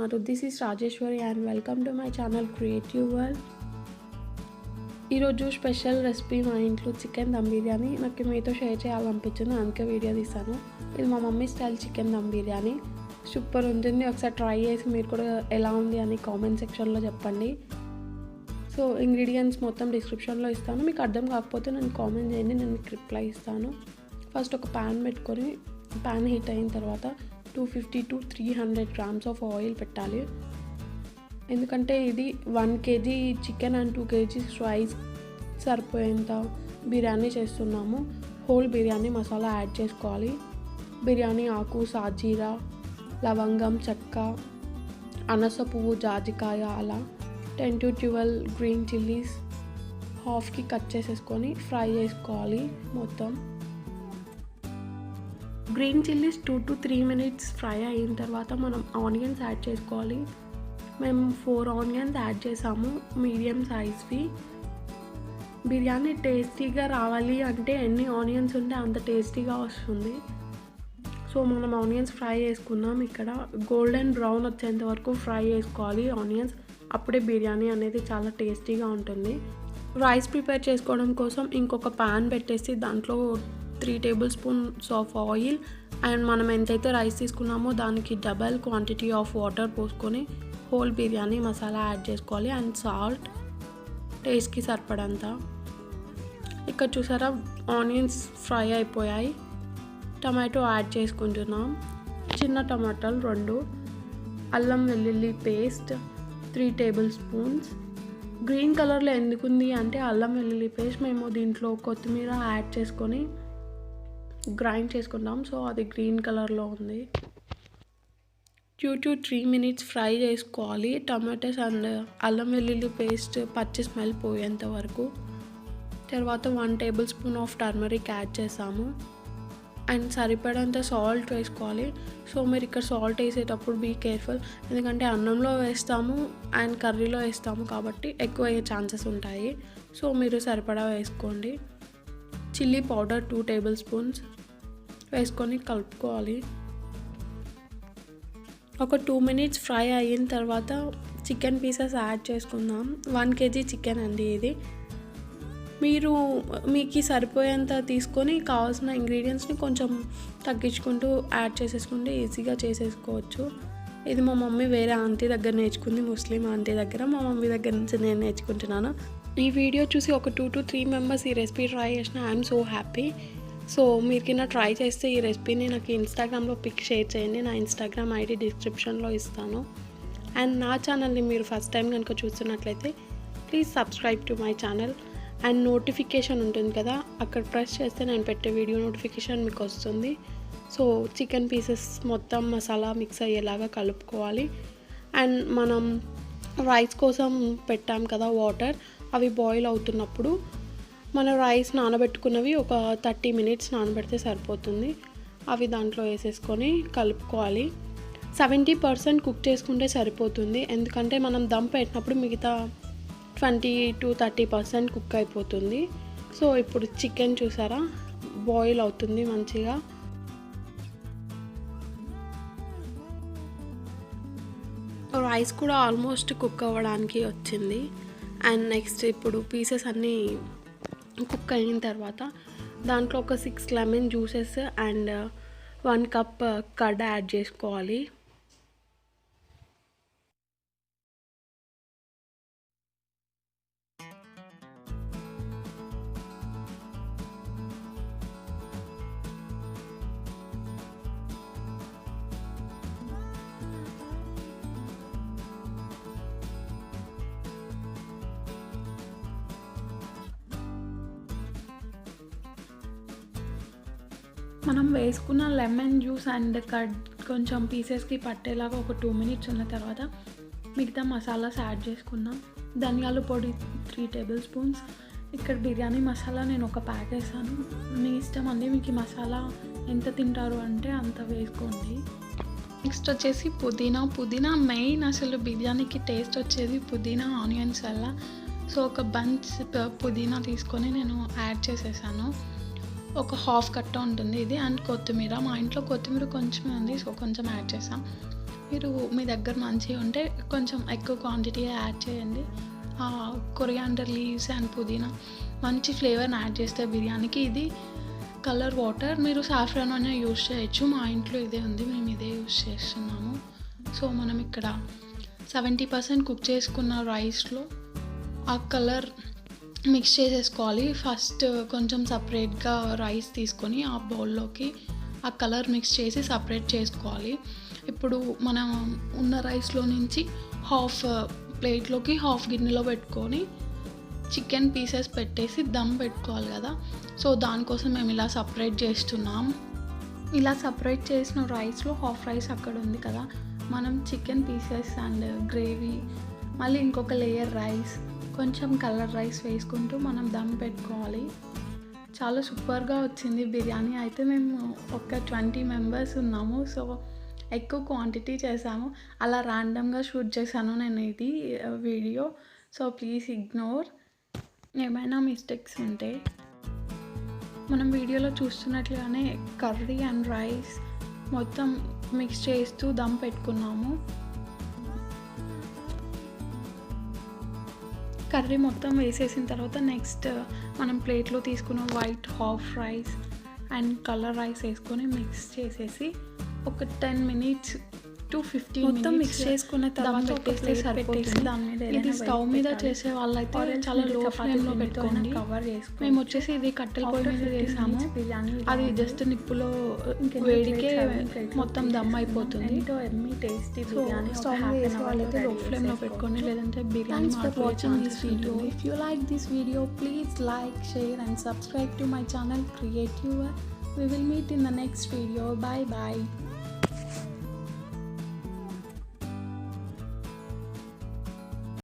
చూస్తున్నారు. This is Rajeshwari and welcome to my channel creative world. ఈరోజు special recipe మా ఇంట్లో చికెన్ దమ్ బిర్యానీ. నాకు మీతో షేర్ చేయాలనిపించింది, అందుకే వీడియో తీశాను. ఇది మా mummy style chicken dum biryani. Super ఉంటుంది. ఒకసారి ట్రై చేసి మీరు కూడా ఎలా ఉంది అని కామెంట్ సెక్షన్లో చెప్పండి. సో ఇంగ్రీడియంట్స్ మొత్తం డిస్క్రిప్షన్లో ఇస్తాను. మీకు అర్థం కాకపోతే నేను కామెంట్ చేయండి, నేను మీకు రిప్లై ఇస్తాను. ఫస్ట్ ఒక ప్యాన్ పెట్టుకొని ప్యాన్ హీట్ అయిన తర్వాత 250 to 300 grams ఆఫ్ ఆయిల్ పెట్టాలి. ఎందుకంటే ఇది 1 kg chicken and 2 kg rice సరిపోయేంత బిర్యానీ చేస్తున్నాము. హోల్ బిర్యానీ మసాలా యాడ్ చేసుకోవాలి. బిర్యానీ ఆకు, సాజీరా, లవంగం, చెక్క, అనస పువ్వు, జాజికాయ, అలా 10 to 12 గ్రీన్ చిల్లీస్ హాఫ్కి కట్ చేసేసుకొని ఫ్రై చేసుకోవాలి. మొత్తం green chillies 2 to 3 minutes fry అయిన తర్వాత మనం ఆనియన్స్ యాడ్ చేసుకోవాలి. మేము 4 ఆనియన్స్ యాడ్ చేసాము, మీడియం సైజ్వి. బిర్యానీ టేస్టీగా రావాలి అంటే ఎన్ని ఆనియన్స్ ఉంటే అంత టేస్టీగా వస్తుంది. సో మనం ఆనియన్స్ ఫ్రై చేసుకున్నాం. ఇక్కడ గోల్డెన్ బ్రౌన్ వచ్చేంత వరకు ఫ్రై చేసుకోవాలి ఆనియన్స్. అప్పుడే బిర్యానీ అనేది చాలా టేస్టీగా ఉంటుంది. రైస్ ప్రిపేర్ చేసుకోవడం కోసం ఇంకొక ప్యాన్ పెట్టేసి దాంట్లో 3 tablespoons ఆఫ్ ఆయిల్ అండ్ మనం ఎంతైతే రైస్ తీసుకున్నామో దానికి డబల్ క్వాంటిటీ ఆఫ్ వాటర్ పోసుకొని హోల్ బిర్యానీ మసాలా యాడ్ చేసుకోవాలి అండ్ సాల్ట్ టేస్ట్కి సరిపడంత. ఇక్కడ చూసారా ఆనియన్స్ ఫ్రై అయిపోయాయి. టమాటో యాడ్ చేసుకుంటున్నాం. చిన్న టమాటాలు 2, అల్లం వెల్లుల్లి పేస్ట్ 3 tablespoons. గ్రీన్ కలర్లో ఎందుకుంది అంటే అల్లం వెల్లుల్లి పేస్ట్ మేము దీంట్లో కొత్తిమీర యాడ్ చేసుకొని గ్రైండ్ చేసుకుంటాం, సో అది గ్రీన్ కలర్లో ఉంది. 2 to 3 minutes ఫ్రై చేసుకోవాలి టమాటోస్ అండ్ అల్లం వెల్లుల్లి పేస్ట్ పచ్చి స్మెల్ పోయేంత వరకు. తర్వాత 1 tablespoon ఆఫ్ టర్మరిక్ యాడ్ చేసాము అండ్ సరిపడంత సాల్ట్ వేసుకోవాలి. సో మీరు ఇక్కడ సాల్ట్ వేసేటప్పుడు బీ కేర్ఫుల్, ఎందుకంటే అన్నంలో వేస్తాము అండ్ కర్రీలో వేస్తాము కాబట్టి ఎక్కువ అయ్యే ఛాన్సెస్ ఉంటాయి. సో మీరు సరిపడా వేసుకోండి. చిల్లీ పౌడర్ 2 tablespoons వేసుకొని కలుపుకోవాలి. ఒక 2 minutes ఫ్రై అయిన తర్వాత చికెన్ పీసెస్ యాడ్ చేసుకుందాం. 1 kg చికెన్ అండి ఇది. మీకు సరిపోయేంత తీసుకొని కావాల్సిన ఇంగ్రీడియంట్స్ని కొంచెం తగ్గించుకుంటూ యాడ్ చేసేసుకుంటే ఈజీగా చేసేసుకోవచ్చు. ఇది మా మమ్మీ వేరే ఆంటీ దగ్గర నేర్చుకుంది, ముస్లిం ఆంటీ దగ్గర. మా మమ్మీ దగ్గర నుంచి నేను నేర్చుకుంటున్నాను. ఈ వీడియో చూసి ఒక 2 to 3 members ఈ రెసిపీ ట్రై చేసిన ఐఎమ్ సో హ్యాపీ. సో మీరు కింద ట్రై చేస్తే ఈ రెసిపీని నాకు ఇన్స్టాగ్రామ్లో పిక్ షేర్ చేయండి. నా ఇన్స్టాగ్రామ్ ఐడి డిస్క్రిప్షన్లో ఇస్తాను. అండ్ నా ఛానల్ని మీరు ఫస్ట్ టైం కనుక చూస్తున్నట్లయితే please subscribe to my channel and notification ఉంటుంది కదా, అక్కడ ప్రెస్ చేస్తే నేను పెట్టే వీడియో నోటిఫికేషన్ మీకు వస్తుంది. సో చికెన్ పీసెస్ మొత్తం మసాలా మిక్స్ అయ్యేలాగా కలుపుకోవాలి. అండ్ మనం రైస్ కోసం పెట్టాం కదా వాటర్, అవి బాయిల్ అవుతున్నప్పుడు మన రైస్ నానబెట్టుకున్నవి ఒక 30 minutes నానబెడితే సరిపోతుంది. అవి దాంట్లో వేసేసుకొని కలుపుకోవాలి. 70% కుక్ చేసుకుంటే సరిపోతుంది, ఎందుకంటే మనం దమ్ పెట్టినప్పుడు మిగతా 20 to 30% కుక్ అయిపోతుంది. సో ఇప్పుడు చికెన్ చూసారా బాయిల్ అవుతుంది మంచిగా. రైస్ కూడా ఆల్మోస్ట్ కుక్ అవ్వడానికి వచ్చింది. అండ్ నెక్స్ట్ ఇప్పుడు పీసెస్ అన్నీ కుక్ అయిన తర్వాత దాంట్లో ఒక 6 lemon juices and 1 cup curd add చేసుకోవాలి. మనం వేసుకున్న లెమన్ జ్యూస్ అండ్ కర్డ్ కొంచెం పీసెస్కి పట్టేలాగా ఒక 2 minutes ఉన్న తర్వాత మిగతా మసాలాస్ యాడ్ చేసుకుందాం. ధనియాల పొడి 3 tablespoons. ఇక్కడ బిర్యానీ మసాలా నేను ఒక ప్యాక్ వేసాను. మీ ఇష్టం అండి, మీకు ఈ మసాలా ఎంత తింటారు అంటే అంత వేసుకోండి. నెక్స్ట్ వచ్చేసి పుదీనా మెయిన్. అసలు బిర్యానీకి టేస్ట్ వచ్చేది పుదీనా ఆనియన్స్ వల్ల. సో ఒక బంచ్ పుదీనా తీసుకొని నేను యాడ్ చేసేసాను. ఒక హాఫ్ కట్ట ఉంటుంది ఇది. అండ్ కొత్తిమీర, మా ఇంట్లో కొత్తిమీర కొంచెమే ఉంది, సో కొంచెం యాడ్ చేసాం. మీరు మీ దగ్గర మంచిగా ఉంటే కొంచెం ఎక్కువ క్వాంటిటీ యాడ్ చేయండి. కొరియాండర్ లీవ్స్ అండ్ పుదీనా మంచి ఫ్లేవర్ని యాడ్ చేస్తే బిర్యానీకి. ఇది కలర్ వాటర్, మీరు సాఫ్రాన్ అయినా యూస్ చేయొచ్చు. మా ఇంట్లో ఇదే ఉంది, మేము ఇదే యూస్ చేస్తున్నాము. సో మనం ఇక్కడ 70% కుక్ చేసుకున్న రైస్లో ఆ కలర్ మిక్స్ చేసేసుకోవాలి. ఫస్ట్ కొంచెం సపరేట్గా రైస్ తీసుకొని ఆ బౌల్లోకి ఆ కలర్ మిక్స్ చేసి సపరేట్ చేసుకోవాలి. ఇప్పుడు మనం ఉన్న రైస్లో నుంచి హాఫ్ ప్లేట్లోకి హాఫ్ గిన్నెలో పెట్టుకొని చికెన్ పీసెస్ పెట్టేసి దమ్ పెట్టుకోవాలి కదా. సో దానికోసం మేము ఇలా సపరేట్ చేస్తున్నాం. ఇలా సపరేట్ చేసిన రైస్లో హాఫ్ రైస్ అక్కడ ఉంది కదా, మనం చికెన్ పీసెస్ అండ్ గ్రేవీ, మళ్ళీ ఇంకొక లేయర్ రైస్, కొంచెం కలర్ రైస్ వేసుకుంటూ మనం దమ్ పెట్టుకోవాలి. చాలా సూపర్గా వచ్చింది బిర్యానీ. అయితే మేము ఒక 20 మెంబర్స్ ఉన్నాము. సో ఎక్కువ క్వాంటిటీ చేశాము. అలా ర్యాండమ్గా షూట్ చేశాను నేను ఇది వీడియో. సో ప్లీజ్ ఇగ్నోర్ ఏమైనా మిస్టేక్స్ ఉంటే. మనం వీడియోలో చూస్తున్నట్లుగానే కర్రీ అండ్ రైస్ మొత్తం మిక్స్ చేస్తూ దమ్ పెట్టుకున్నాము. కర్రీ మొత్తం వేసేసిన తర్వాత నెక్స్ట్ మనం ప్లేట్లో తీసుకున్న white half rice and colour rice వేసుకొని మిక్స్ చేసేసి ఒక 10 minutes to 15 minutes మొత్తం మిక్స్ చేసుకున్న తర్వాత పెట్టేస్తే సరిపోతుంది. దాని మీద ఇది స్టవ్ మీద చేసే వాళ్ళైతే చాలా లో ఫ్లేమ్లో పెట్టుకోండి. కవర్ చేసుకొని మేము వచ్చేసి ఇది కట్టెల పొయ్యి మీద చేసాము. అది జస్ట్ నిప్పులో వేడికే మొత్తం దమ్ అయిపోతుంది. స్టవ్ మీద చేసే వాళ్ళైతే లో ఫ్లేమ్లో పెట్టుకోండి, లేదంటే బిర్యానీ మాడిపోతుంది. If you like this video, please like, share and subscribe to my channel Creative. We will meet in the next video. Bye bye.